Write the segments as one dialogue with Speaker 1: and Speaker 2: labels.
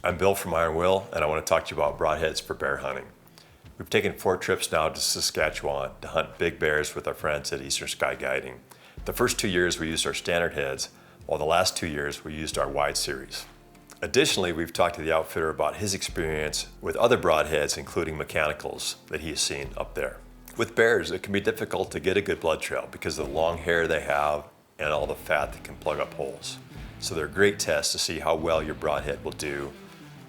Speaker 1: I'm Bill from Iron Will, and I want to talk to you about broadheads for bear hunting. We've taken 4 trips now to Saskatchewan to hunt big bears with our friends at Eastern Sky Guiding. The first 2 years we used our standard heads, while the last 2 years we used our wide series. Additionally, we've talked to the outfitter about his experience with other broadheads, including mechanicals that he has seen up there. With bears, it can be difficult to get a good blood trail because of the long hair they have and all the fat that can plug up holes. So they're a great test to see how well your broadhead will do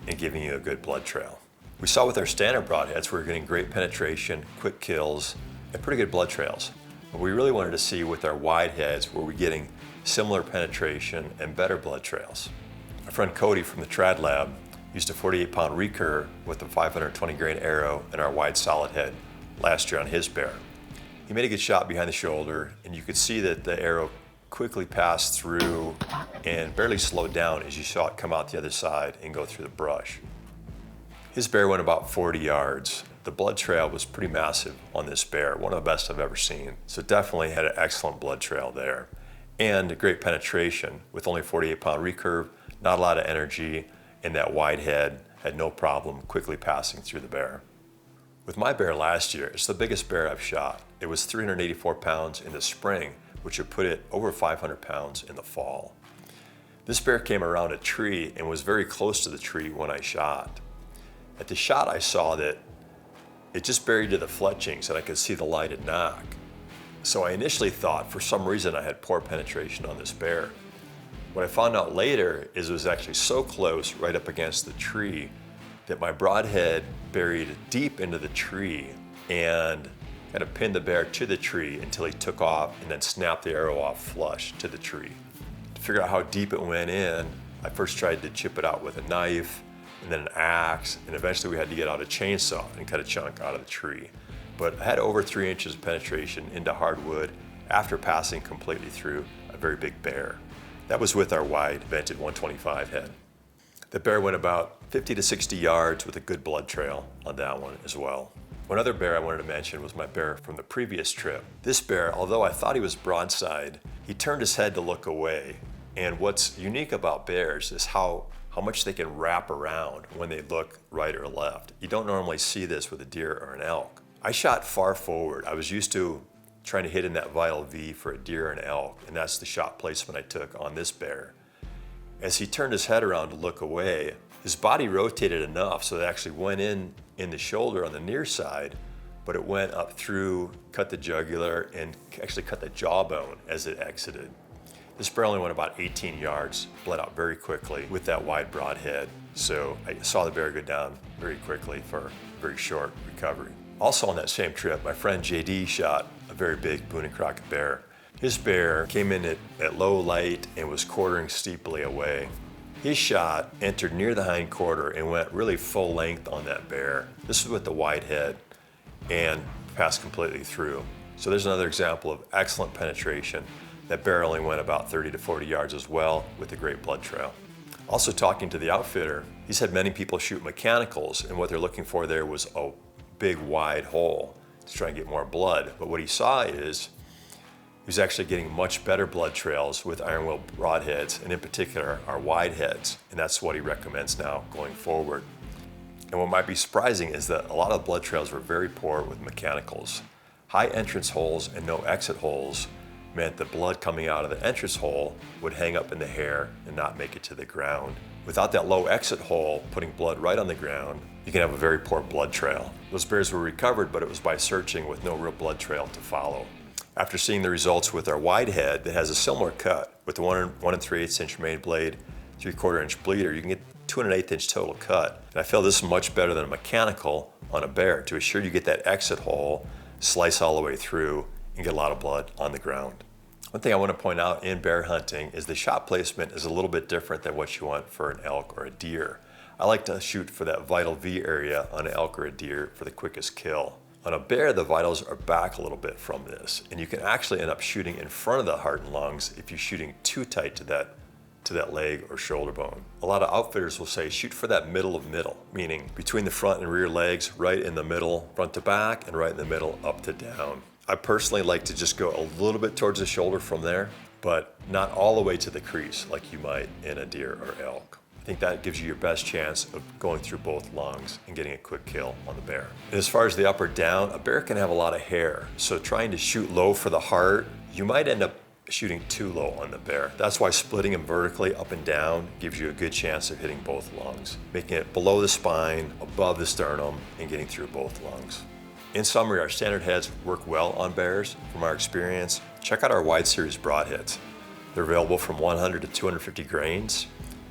Speaker 1: in giving you a good blood trail. We saw with our standard broadheads we were getting great penetration, quick kills, and pretty good blood trails. But we really wanted to see with our wide heads were we getting similar penetration and better blood trails. My friend Cody from the Trad Lab used a 48-pound recurve with a 520 grain arrow and our wide solid head last year on his bear. He made a good shot behind the shoulder, and you could see that the arrow quickly passed through and barely slowed down as you saw it come out the other side and go through the brush. His bear went about 40 yards. The blood trail was pretty massive on this bear, one of the best I've ever seen. So definitely had an excellent blood trail there. And a great penetration with only 48-pound recurve, not a lot of energy, and that wide head had no problem quickly passing through the bear. With my bear last year, it's the biggest bear I've shot. It was 384 pounds in the spring, which would put it over 500 pounds in the fall. This bear came around a tree and was very close to the tree when I shot. At the shot, I saw that it just buried to the fletchings and I could see the lighted knock. So I initially thought for some reason I had poor penetration on this bear. What I found out later is it was actually so close right up against the tree that my broadhead buried deep into the tree and kind of pinned the bear to the tree until he took off and then snapped the arrow off flush to the tree. To figure out how deep it went in, I first tried to chip it out with a knife and then an axe, and eventually we had to get out a chainsaw and cut a chunk out of the tree. But I had over 3 inches of penetration into hardwood after passing completely through a very big bear. That was with our wide vented 125 head. The bear went about 50 to 60 yards with a good blood trail on that one as well. One other bear I wanted to mention was my bear from the previous trip. This bear, although I thought he was broadside, he turned his head to look away. And what's unique about bears is how much they can wrap around when they look right or left. You don't normally see this with a deer or an elk. I shot far forward. I was used to trying to hit in that vital V for a deer or an elk, and that's the shot placement I took on this bear. As he turned his head around to look away, his body rotated enough so it actually went in the shoulder on the near side, but it went up through, cut the jugular, and actually cut the jawbone as it exited. This bear only went about 18 yards, bled out very quickly with that wide broad head. So I saw the bear go down very quickly for a very short recovery. Also on that same trip, my friend JD shot a very big Boone and Crockett bear. His bear came in at low light and was quartering steeply away. His shot entered near the hind quarter and went really full length on that bear. This was with the wide head and passed completely through. So there's another example of excellent penetration. That bear only went about 30 to 40 yards as well with a great blood trail. Also talking to the outfitter, he's had many people shoot mechanicals, and what they're looking for there was a big wide hole to try and get more blood. But what he saw is he was actually getting much better blood trails with Iron Will broadheads, and in particular our wide heads, and that's what he recommends now going forward. And what might be surprising is that a lot of the blood trails were very poor with mechanicals. High entrance holes and no exit holes meant the blood coming out of the entrance hole would hang up in the hair and not make it to the ground. Without that low exit hole putting blood right on the ground, you can have a very poor blood trail. Those bears were recovered, but it was by searching with no real blood trail to follow. After seeing the results with our wide head that has a similar cut with the 1 3/8 inch main blade, 3/4 inch bleeder, you can get 2 1/8 inch total cut. And I feel this is much better than a mechanical on a bear to assure you get that exit hole, slice all the way through, and get a lot of blood on the ground. One thing I want to point out in bear hunting is the shot placement is a little bit different than what you want for an elk or a deer. I like to shoot for that vital V area on an elk or a deer for the quickest kill. On a bear, the vitals are back a little bit from this, and you can actually end up shooting in front of the heart and lungs if you're shooting too tight to that leg or shoulder bone. A lot of outfitters will say shoot for that middle of middle, meaning between the front and rear legs, right in the middle, front to back, and right in the middle, up to down. I personally like to just go a little bit towards the shoulder from there, but not all the way to the crease like you might in a deer or elk. I think that gives you your best chance of going through both lungs and getting a quick kill on the bear. And as far as the up or down, a bear can have a lot of hair, so trying to shoot low for the heart, you might end up shooting too low on the bear. That's why splitting them vertically up and down gives you a good chance of hitting both lungs, making it below the spine, above the sternum, and getting through both lungs. In summary, our standard heads work well on bears. From our experience, check out our wide series broadheads. They're available from 100 to 250 grains,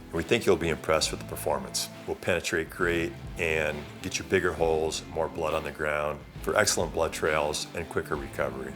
Speaker 1: and we think you'll be impressed with the performance. Will penetrate great and get you bigger holes, more blood on the ground for excellent blood trails and quicker recovery.